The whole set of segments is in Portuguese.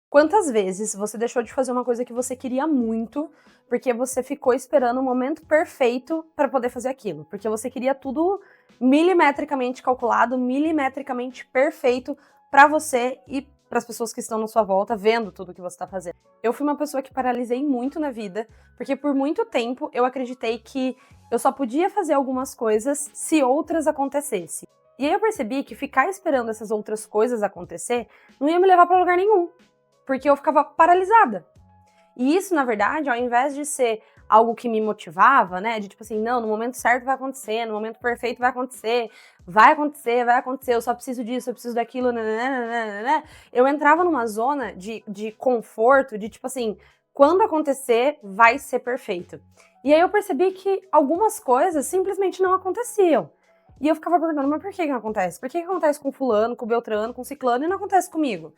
Quantas vezes você deixou de fazer uma coisa que você queria muito, porque você ficou esperando o momento perfeito para poder fazer aquilo? Porque você queria tudo milimetricamente calculado, milimetricamente perfeito para você e para as pessoas que estão na sua volta, vendo tudo que você está fazendo. Eu fui uma pessoa que paralisei muito na vida, porque por muito tempo eu acreditei que eu só podia fazer algumas coisas se outras acontecessem. E aí eu percebi que ficar esperando essas outras coisas acontecer não ia me levar para lugar nenhum, porque eu ficava paralisada. E isso, na verdade, ao invés de ser algo que me motivava, né, de tipo assim, não, no momento certo vai acontecer, no momento perfeito vai acontecer, vai acontecer, eu só preciso disso, eu preciso daquilo, nananana, eu entrava numa zona de conforto, de tipo assim, quando acontecer, vai ser perfeito. E aí eu percebi que algumas coisas simplesmente não aconteciam. E eu ficava perguntando, mas por que não acontece? Por que acontece com fulano, com beltrano, com ciclano e não acontece comigo?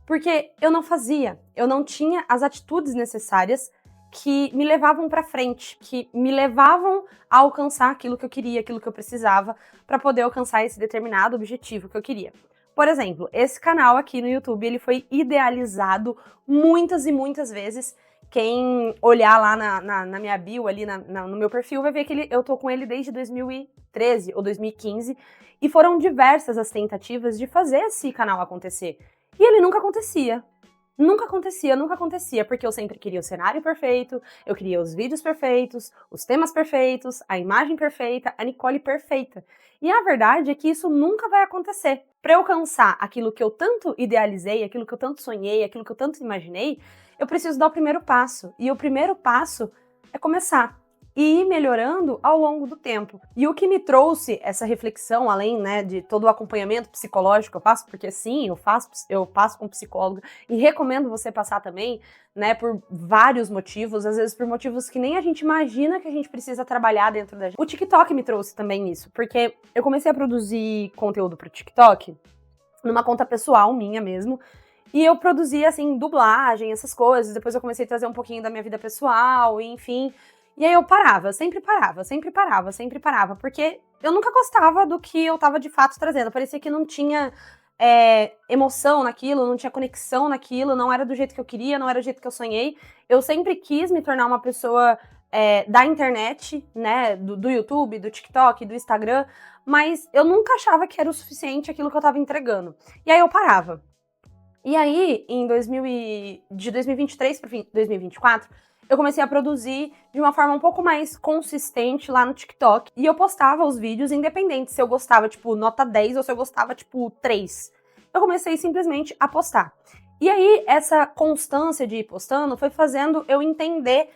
Porque eu não fazia, eu não tinha as atitudes necessárias que me levavam pra frente, que me levavam a alcançar aquilo que eu queria, aquilo que eu precisava para poder alcançar esse determinado objetivo que eu queria. Por exemplo, esse canal aqui no YouTube, ele foi idealizado muitas e muitas vezes. Quem olhar lá na minha bio, ali no meu perfil, vai ver que eu tô com ele desde 2013 ou 2015, e foram diversas as tentativas de fazer esse canal acontecer. E ele nunca acontecia. Nunca acontecia, nunca acontecia, porque eu sempre queria o cenário perfeito, eu queria os vídeos perfeitos, os temas perfeitos, a imagem perfeita, a Nicole perfeita. E a verdade é que isso nunca vai acontecer. Para eu alcançar aquilo que eu tanto idealizei, aquilo que eu tanto sonhei, aquilo que eu tanto imaginei, eu preciso dar o primeiro passo. E o primeiro passo é começar e ir melhorando ao longo do tempo. E o que me trouxe essa reflexão, além, né, de todo o acompanhamento psicológico que eu faço, porque sim, eu passo com psicólogo e recomendo você passar também, né, por vários motivos, às vezes por motivos que nem a gente imagina que a gente precisa trabalhar dentro da gente. O TikTok me trouxe também isso, porque eu comecei a produzir conteúdo pro TikTok numa conta pessoal minha mesmo, e eu produzia, assim, dublagem, essas coisas, depois eu comecei a trazer um pouquinho da minha vida pessoal, e enfim. E aí eu parava, sempre parava, sempre parava, sempre parava, porque eu nunca gostava do que eu tava de fato trazendo. Parecia que não tinha emoção naquilo, não tinha conexão naquilo, não era do jeito que eu queria, não era do jeito que eu sonhei. Eu sempre quis me tornar uma pessoa da internet, né, do YouTube, do TikTok, do Instagram, mas eu nunca achava que era o suficiente aquilo que eu tava entregando. E aí eu parava. E aí, de 2023 para 2024, eu comecei a produzir de uma forma um pouco mais consistente lá no TikTok. E eu postava os vídeos independente se eu gostava, tipo, nota 10 ou se eu gostava, tipo, 3. Eu comecei simplesmente a postar. E aí, essa constância de ir postando foi fazendo eu entender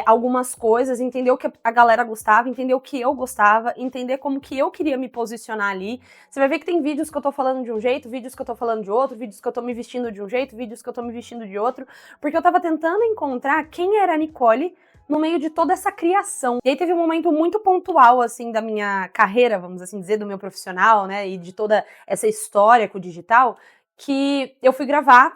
algumas coisas, entender o que a galera gostava, entender o que eu gostava, entender como que eu queria me posicionar ali. Você vai ver que tem vídeos que eu tô falando de um jeito, vídeos que eu tô falando de outro, vídeos que eu tô me vestindo de um jeito, vídeos que eu tô me vestindo de outro, porque eu tava tentando encontrar quem era a Nicole no meio de toda essa criação. E aí teve um momento muito pontual, assim, da minha carreira, vamos assim dizer, do meu profissional, né, e de toda essa história com o digital, que eu fui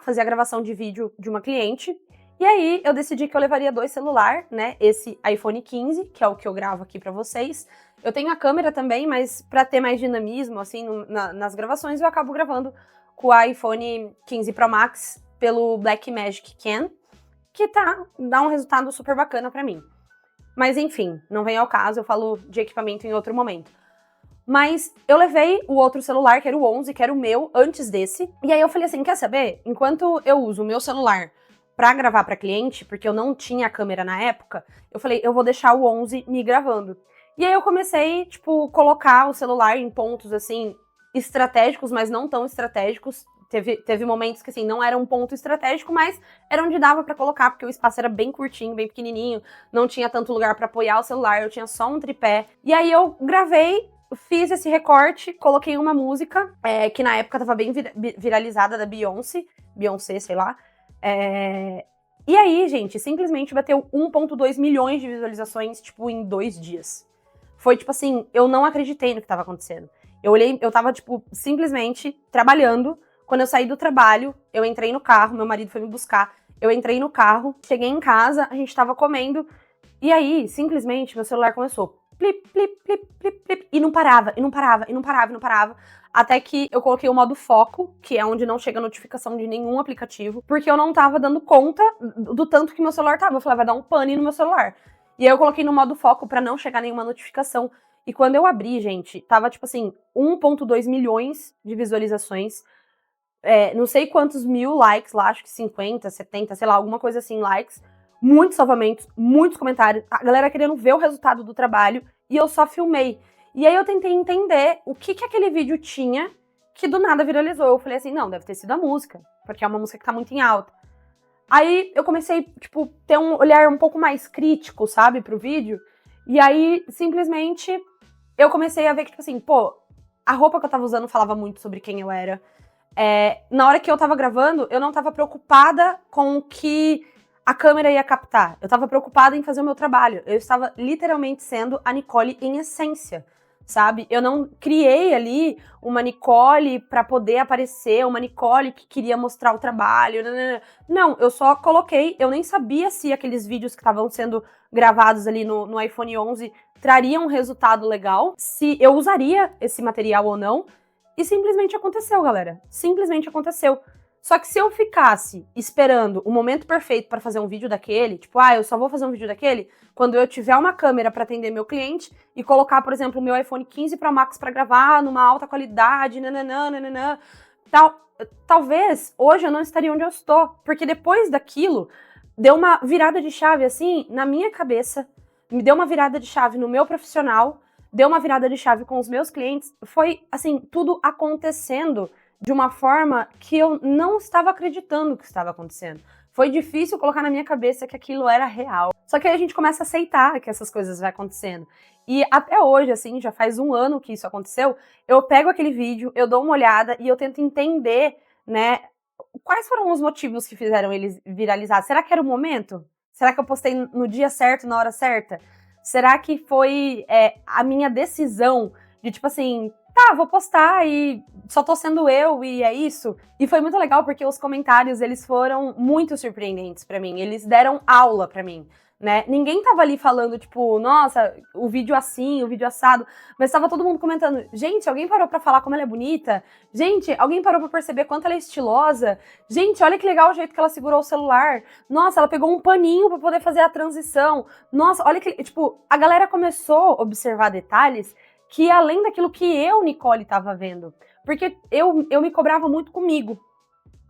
fazer a gravação de vídeo de uma cliente. E aí eu decidi que eu levaria 2 celulares, né? Esse iPhone 15, que é o que eu gravo aqui pra vocês. Eu tenho a câmera também, mas pra ter mais dinamismo, assim, nas gravações, eu acabo gravando com o iPhone 15 Pro Max pelo Blackmagic Cam, que dá um resultado super bacana pra mim. Mas enfim, não vem ao caso, eu falo de equipamento em outro momento. Mas eu levei o outro celular, que era o 11, que era o meu, antes desse. E aí eu falei assim, quer saber? Enquanto eu uso o meu celular pra gravar pra cliente, porque eu não tinha câmera na época, eu falei, eu vou deixar o 11 me gravando. E aí eu comecei, tipo, colocar o celular em pontos, assim, estratégicos, mas não tão estratégicos. Teve momentos que, assim, não era um ponto estratégico, mas era onde dava pra colocar, porque o espaço era bem curtinho, bem pequenininho, não tinha tanto lugar pra apoiar o celular, eu tinha só um tripé. E aí eu gravei, fiz esse recorte, coloquei uma música, que na época tava bem viralizada, da Beyoncé, sei lá. E aí, gente, simplesmente bateu 1,2 milhões de visualizações, tipo, em 2 dias. Foi, tipo assim, eu não acreditei no que tava acontecendo. Eu tava, tipo, simplesmente trabalhando. Quando eu saí do trabalho, eu entrei no carro, meu marido foi me buscar. Eu entrei no carro, cheguei em casa, a gente tava comendo. E aí, simplesmente, meu celular começou plip, plip, plip, plip, plip, e não parava, e não parava, e não parava, e não parava. Até que eu coloquei o modo foco, que é onde não chega notificação de nenhum aplicativo, porque eu não tava dando conta do tanto que meu celular tava. Eu falei, vai dar um pane no meu celular. E aí eu coloquei no modo foco pra não chegar nenhuma notificação. E quando eu abri, gente, tava tipo assim, 1,2 milhões de visualizações. Não sei quantos mil likes lá, acho que 50, 70, sei lá, alguma coisa assim, likes. Muitos salvamentos, muitos comentários. A galera querendo ver o resultado do trabalho. E eu só filmei. E aí eu tentei entender o que aquele vídeo tinha que do nada viralizou. Eu falei assim, não, deve ter sido a música, porque é uma música que tá muito em alta. Aí eu comecei, tipo, ter um olhar um pouco mais crítico, sabe, pro vídeo. E aí, simplesmente, eu comecei a ver que, tipo assim, pô, a roupa que eu tava usando falava muito sobre quem eu era. Na hora que eu tava gravando, eu não tava preocupada com o que a câmera ia captar. Eu tava preocupada em fazer o meu trabalho. Eu estava literalmente sendo a Nicole em essência, sabe? Eu não criei ali uma Nicole pra poder aparecer, uma Nicole que queria mostrar o trabalho. Não, eu só coloquei, eu nem sabia se aqueles vídeos que estavam sendo gravados ali no iPhone 11 trariam um resultado legal, se eu usaria esse material ou não. E simplesmente aconteceu, galera. Simplesmente aconteceu. Só que se eu ficasse esperando o momento perfeito pra fazer um vídeo daquele, tipo, eu só vou fazer um vídeo daquele quando eu tiver uma câmera pra atender meu cliente e colocar, por exemplo, o meu iPhone 15 Pro Max pra gravar numa alta qualidade, nananã, talvez hoje eu não estaria onde eu estou, porque depois daquilo deu uma virada de chave assim na minha cabeça, me deu uma virada de chave no meu profissional, deu uma virada de chave com os meus clientes, foi, assim, tudo acontecendo de uma forma que eu não estava acreditando que estava acontecendo. Foi difícil colocar na minha cabeça que aquilo era real. Só que aí a gente começa a aceitar que essas coisas vão acontecendo. E até hoje, assim, já faz 1 ano que isso aconteceu, eu pego aquele vídeo, eu dou uma olhada e eu tento entender, né, quais foram os motivos que fizeram eles viralizar. Será que era o momento? Será que eu postei no dia certo, na hora certa? Será que foi a minha decisão de, tipo assim, tá, vou postar e só tô sendo eu e é isso? E foi muito legal porque os comentários, eles foram muito surpreendentes pra mim. Eles deram aula pra mim, né? Ninguém tava ali falando, tipo, nossa, o vídeo assim, o vídeo assado. Mas tava todo mundo comentando, gente, alguém parou pra falar como ela é bonita? Gente, alguém parou pra perceber quanto ela é estilosa? Gente, olha que legal o jeito que ela segurou o celular. Nossa, ela pegou um paninho pra poder fazer a transição. Nossa, olha que... Tipo, a galera começou a observar detalhes que além daquilo que eu, Nicole, tava vendo. Porque eu me cobrava muito comigo.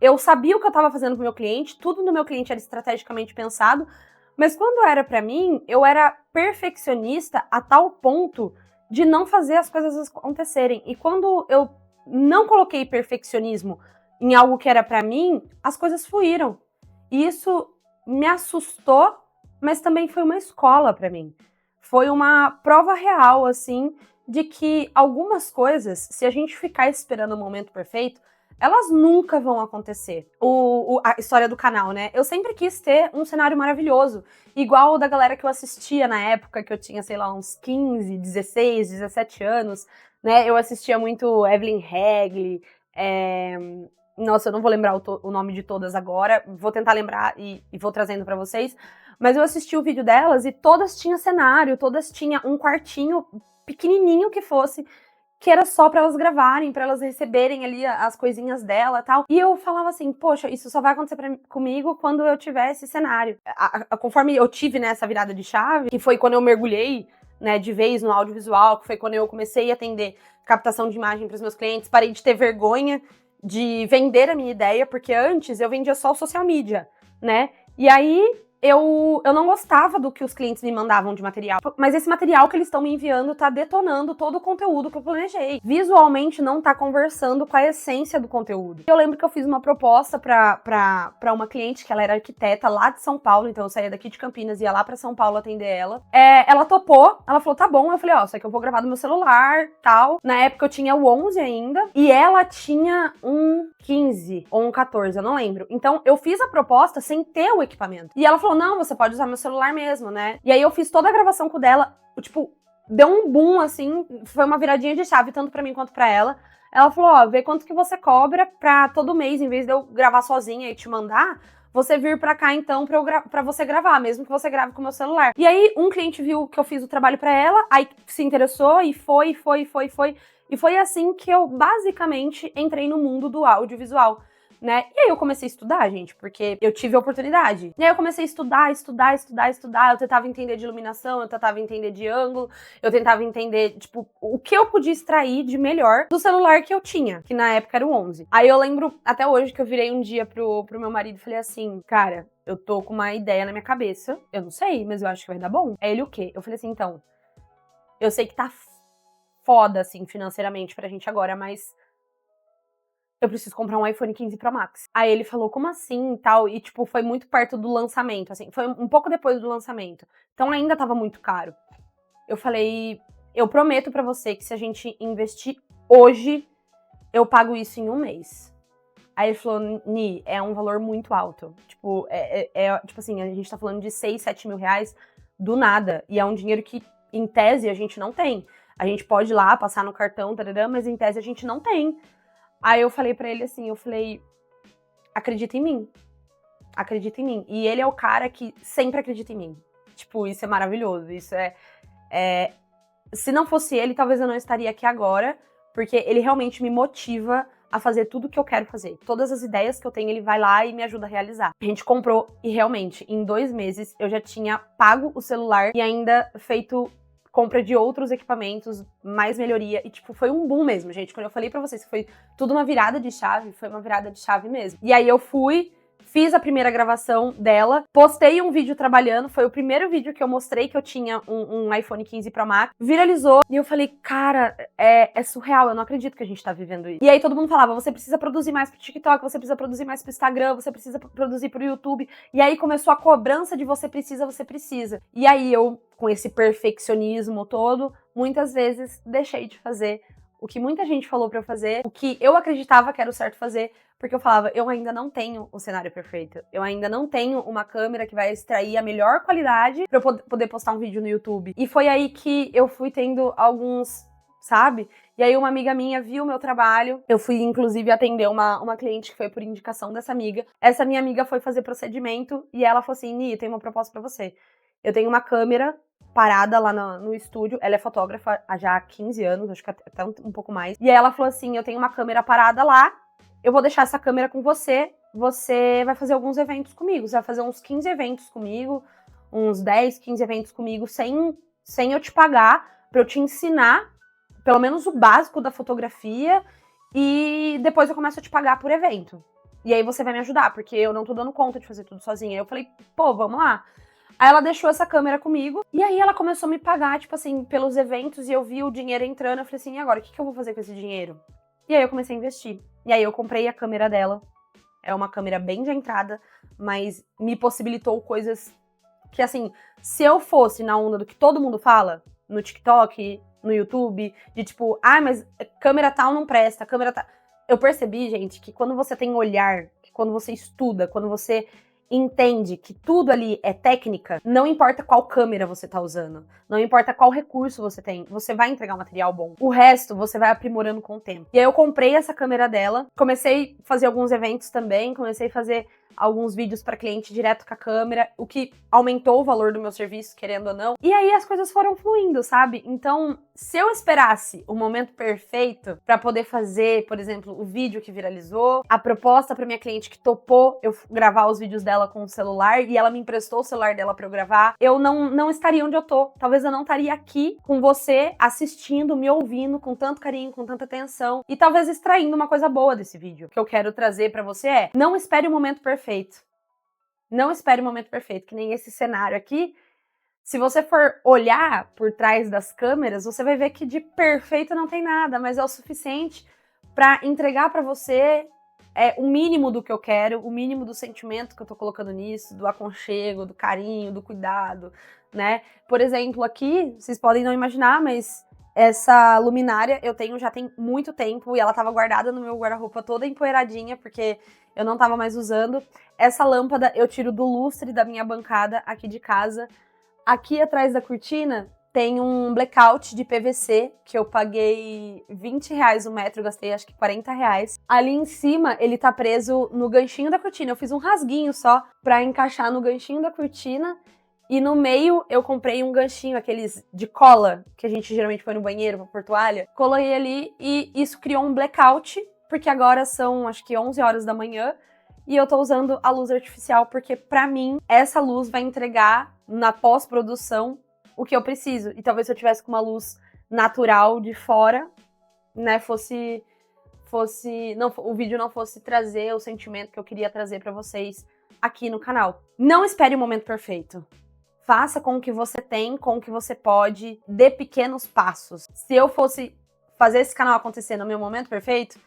Eu sabia o que eu tava fazendo com o meu cliente, tudo no meu cliente era estrategicamente pensado, mas quando era pra mim, eu era perfeccionista a tal ponto de não fazer as coisas acontecerem. E quando eu não coloquei perfeccionismo em algo que era pra mim, as coisas fluíram. E isso me assustou, mas também foi uma escola pra mim. Foi uma prova real, assim, de que algumas coisas, se a gente ficar esperando o momento perfeito, elas nunca vão acontecer. A história do canal, né? Eu sempre quis ter um cenário maravilhoso, igual o da galera que eu assistia na época, que eu tinha, sei lá, uns 15, 16, 17 anos, né? Eu assistia muito Evelyn Hagley, nossa, eu não vou lembrar o nome de todas agora, vou tentar lembrar e vou trazendo pra vocês, mas eu assisti o vídeo delas e todas tinham cenário, todas tinham um quartinho pequenininho que fosse, que era só pra elas gravarem, pra elas receberem ali as coisinhas dela e tal. E eu falava assim, poxa, isso só vai acontecer comigo quando eu tiver esse cenário. Conforme eu tive, né, essa virada de chave, que foi quando eu mergulhei, né, de vez no audiovisual, que foi quando eu comecei a atender captação de imagem pros meus clientes, parei de ter vergonha de vender a minha ideia, porque antes eu vendia só o social media, né? E aí eu não gostava do que os clientes me mandavam de material, mas esse material que eles estão me enviando tá detonando todo o conteúdo que eu planejei. Visualmente não tá conversando com a essência do conteúdo. Eu lembro que eu fiz uma proposta pra uma cliente, que ela era arquiteta lá de São Paulo, então eu saía daqui de Campinas e ia lá pra São Paulo atender ela. Ela topou, ela falou, tá bom. Eu falei, só que eu vou gravar do meu celular, tal. Na época eu tinha o 11 ainda, e ela tinha um 15 ou um 14, eu não lembro. Então eu fiz a proposta sem ter o equipamento. E ela falou, não, você pode usar meu celular mesmo, né? E aí eu fiz toda a gravação com o dela, tipo, deu um boom, assim, foi uma viradinha de chave, tanto pra mim quanto pra ela. Ela falou, vê quanto que você cobra pra todo mês, em vez de eu gravar sozinha e te mandar, você vir pra cá, então, pra você gravar, mesmo que você grave com o meu celular. E aí, um cliente viu que eu fiz o trabalho pra ela, aí se interessou e foi. E foi assim que eu, basicamente, entrei no mundo do audiovisual, né? E aí eu comecei a estudar, gente, porque eu tive a oportunidade. E aí eu comecei a estudar. Eu tentava entender de iluminação, eu tentava entender de ângulo, eu tentava entender, tipo, o que eu podia extrair de melhor do celular que eu tinha, que na época era o 11. Aí eu lembro até hoje que eu virei um dia pro meu marido e falei assim, cara, eu tô com uma ideia na minha cabeça, eu não sei, mas eu acho que vai dar bom. Aí ele, o quê? Eu falei assim, então, eu sei que tá foda, assim, financeiramente pra gente agora, mas eu preciso comprar um iPhone 15 Pro Max. Aí ele falou, como assim e tal? E, tipo, foi muito perto do lançamento, assim. Foi um pouco depois do lançamento. Então ainda tava muito caro. Eu falei, eu prometo pra você que se a gente investir hoje, eu pago isso em um mês. Aí ele falou, Ni, é um valor muito alto. Tipo, tipo assim, a gente tá falando de 6, 7 mil reais do nada. E é um dinheiro que, em tese, a gente não tem. A gente pode ir lá, passar no cartão, tarará, mas em tese a gente não tem. Aí eu falei pra ele assim, acredita em mim. Acredita em mim. E ele é o cara que sempre acredita em mim. Tipo, isso é maravilhoso. Isso se não fosse ele, talvez eu não estaria aqui agora, porque ele realmente me motiva a fazer tudo que eu quero fazer. Todas as ideias que eu tenho, ele vai lá e me ajuda a realizar. A gente comprou e realmente, em 2 meses, eu já tinha pago o celular e ainda feito compra de outros equipamentos, mais melhoria, e tipo, foi um boom mesmo, gente. Quando eu falei pra vocês que foi tudo uma virada de chave, foi uma virada de chave mesmo. E aí eu fiz a primeira gravação dela, postei um vídeo trabalhando, foi o primeiro vídeo que eu mostrei que eu tinha um iPhone 15 Pro Max, viralizou, e eu falei, cara, é surreal, eu não acredito que a gente tá vivendo isso. E aí todo mundo falava, você precisa produzir mais pro TikTok, você precisa produzir mais pro Instagram, você precisa produzir pro YouTube, e aí começou a cobrança de você precisa. E aí eu, com esse perfeccionismo todo, muitas vezes deixei de fazer o que muita gente falou pra eu fazer, o que eu acreditava que era o certo fazer, porque eu falava, eu ainda não tenho o cenário perfeito, eu ainda não tenho uma câmera que vai extrair a melhor qualidade pra eu poder postar um vídeo no YouTube. E foi aí que eu fui tendo alguns, sabe? E aí uma amiga minha viu o meu trabalho, eu fui inclusive atender uma cliente que foi por indicação dessa amiga. Essa minha amiga foi fazer procedimento e ela falou assim, Ni, tem uma proposta pra você. Eu tenho uma câmera parada lá no estúdio, ela é fotógrafa há já 15 anos, acho que até um pouco mais. E aí ela falou assim, eu tenho uma câmera parada lá, eu vou deixar essa câmera com você, você vai fazer alguns eventos comigo, você vai fazer uns 15 eventos comigo, uns 10, 15 eventos comigo, sem eu te pagar, pra eu te ensinar, pelo menos o básico da fotografia, e depois eu começo a te pagar por evento. E aí você vai me ajudar, porque eu não tô dando conta de fazer tudo sozinha. Aí eu falei, pô, vamos lá. Aí ela deixou essa câmera comigo, e aí ela começou a me pagar, tipo assim, pelos eventos, e eu vi o dinheiro entrando, eu falei assim, e agora, o que eu vou fazer com esse dinheiro? E aí eu comecei a investir. E aí eu comprei a câmera dela, é uma câmera bem de entrada, mas me possibilitou coisas que, assim, se eu fosse na onda do que todo mundo fala, no TikTok, no YouTube, de tipo, mas câmera tal não presta, câmera tal... Eu percebi, gente, que quando você tem olhar, que quando você estuda, quando você entende que tudo ali é técnica, não importa qual câmera você tá usando, não importa qual recurso você tem, você vai entregar um material bom. O resto você vai aprimorando com o tempo. E aí eu comprei essa câmera dela, comecei a fazer alguns eventos também, comecei a fazer alguns vídeos para cliente direto com a câmera, o que aumentou o valor do meu serviço, querendo ou não. E aí as coisas foram fluindo, sabe? Então, se eu esperasse o momento perfeito para poder fazer, por exemplo, o vídeo que viralizou, a proposta para minha cliente que topou eu gravar os vídeos dela com o celular e ela me emprestou o celular dela para eu gravar, eu não estaria onde eu tô. Talvez eu não estaria aqui com você assistindo, me ouvindo com tanto carinho, com tanta atenção e talvez extraindo uma coisa boa desse vídeo. O que eu quero trazer para você não espere o momento perfeito. Não espere o momento perfeito, que nem esse cenário aqui. Se você for olhar por trás das câmeras, você vai ver que de perfeito não tem nada, mas é o suficiente para entregar para você o mínimo do que eu quero, o mínimo do sentimento que eu tô colocando nisso, do aconchego, do carinho, do cuidado, né? Por exemplo, aqui, vocês podem não imaginar, mas essa luminária eu tenho já tem muito tempo e ela tava guardada no meu guarda-roupa toda empoeiradinha, porque eu não tava mais usando. Essa lâmpada eu tiro do lustre da minha bancada aqui de casa. Aqui atrás da cortina tem um blackout de PVC que eu paguei R$20 o metro, gastei acho que R$40. Ali em cima ele tá preso no ganchinho da cortina. Eu fiz um rasguinho só pra encaixar no ganchinho da cortina E no meio eu comprei um ganchinho, aqueles de cola, que a gente geralmente põe no banheiro pra pôr toalha. Coloquei ali e isso criou um blackout, porque agora são acho que 11 horas da manhã e eu tô usando a luz artificial, porque pra mim essa luz vai entregar na pós-produção o que eu preciso. E talvez se eu tivesse com uma luz natural de fora, né, o vídeo não fosse trazer o sentimento que eu queria trazer pra vocês aqui no canal. Não espere o momento perfeito. Faça com o que você tem, com o que você pode, dê pequenos passos. Se eu fosse fazer esse canal acontecer no meu momento perfeito,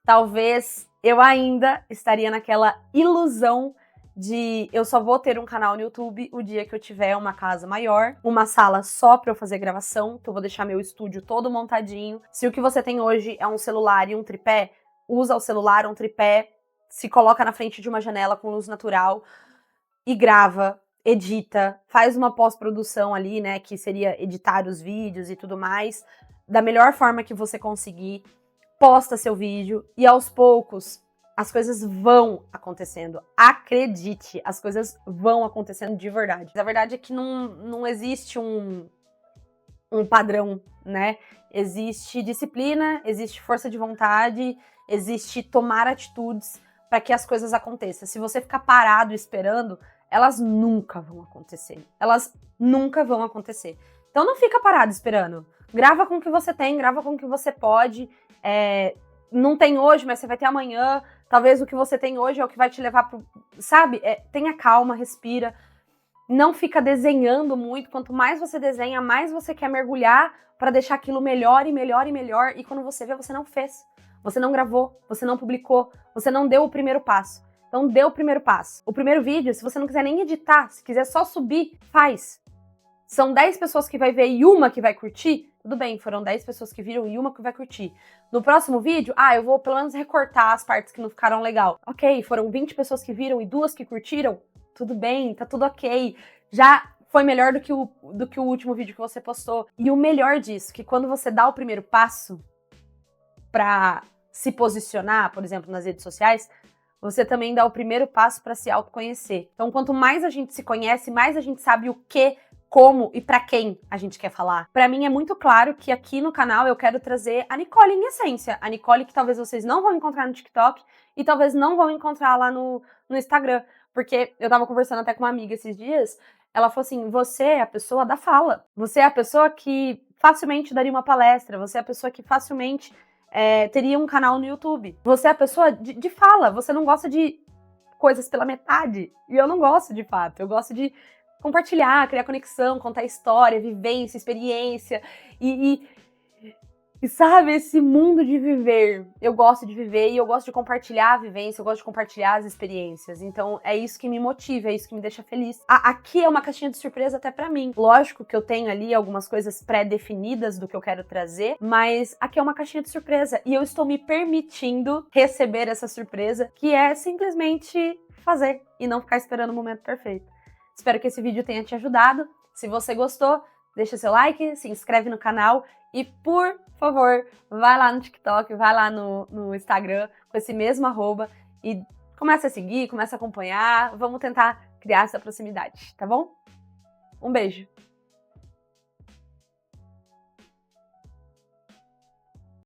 talvez eu ainda estaria naquela ilusão de eu só vou ter um canal no YouTube o dia que eu tiver uma casa maior, uma sala só pra eu fazer gravação, que eu vou deixar meu estúdio todo montadinho. Se o que você tem hoje é um celular e um tripé, usa o celular, um tripé, se coloca na frente de uma janela com luz natural e grava, edita, faz uma pós-produção ali, né, que seria editar os vídeos e tudo mais, da melhor forma que você conseguir, posta seu vídeo e aos poucos as coisas vão acontecendo. Acredite, as coisas vão acontecendo de verdade. A verdade é que não existe um padrão, né? Existe disciplina, existe força de vontade, existe tomar atitudes para que as coisas aconteçam. Se você ficar parado esperando, elas nunca vão acontecer. Elas nunca vão acontecer. Então não fica parado esperando. Grava com o que você tem, grava com o que você pode. Não tem hoje, mas você vai ter amanhã. Talvez o que você tem hoje é o que vai te levar pro... Sabe? Tenha calma, respira. Não fica desenhando muito. Quanto mais você desenha, mais você quer mergulhar para deixar aquilo melhor e melhor e melhor. E quando você vê, você não fez. Você não gravou, você não publicou, você não deu o primeiro passo. Então dê o primeiro passo. O primeiro vídeo, se você não quiser nem editar, se quiser só subir, faz. São 10 pessoas que vai ver e uma que vai curtir, tudo bem, foram 10 pessoas que viram e uma que vai curtir. No próximo vídeo, eu vou pelo menos recortar as partes que não ficaram legal. Ok, foram 20 pessoas que viram e 2 que curtiram, tudo bem, tá tudo ok. Já foi melhor do que o último vídeo que você postou. E o melhor disso, que quando você dá o primeiro passo pra se posicionar, por exemplo, nas redes sociais, você também dá o primeiro passo para se autoconhecer. Então, quanto mais a gente se conhece, mais a gente sabe o que, como e para quem a gente quer falar. Para mim é muito claro que aqui no canal eu quero trazer a Nicole em essência. A Nicole que talvez vocês não vão encontrar no TikTok e talvez não vão encontrar lá no Instagram. Porque eu tava conversando até com uma amiga esses dias, ela falou assim, você é a pessoa da fala. Você é a pessoa que facilmente daria uma palestra. Você é a pessoa que facilmente... teria um canal no YouTube. Você é a pessoa de fala, você não gosta de coisas pela metade. E eu não gosto, de fato. Eu gosto de compartilhar, criar conexão, contar história, vivência, experiência. E sabe, esse mundo de viver. Eu gosto de viver e eu gosto de compartilhar a vivência, eu gosto de compartilhar as experiências. Então é isso que me motiva, é isso que me deixa feliz. Aqui é uma caixinha de surpresa até pra mim. Lógico que eu tenho ali algumas coisas pré-definidas do que eu quero trazer, mas aqui é uma caixinha de surpresa. E eu estou me permitindo receber essa surpresa, que é simplesmente fazer e não ficar esperando o momento perfeito. Espero que esse vídeo tenha te ajudado. Se você gostou, deixa seu like, se inscreve no canal e, por favor, vai lá no TikTok, vai lá no Instagram com esse mesmo @ e começa a seguir, começa a acompanhar. Vamos tentar criar essa proximidade, tá bom? Um beijo!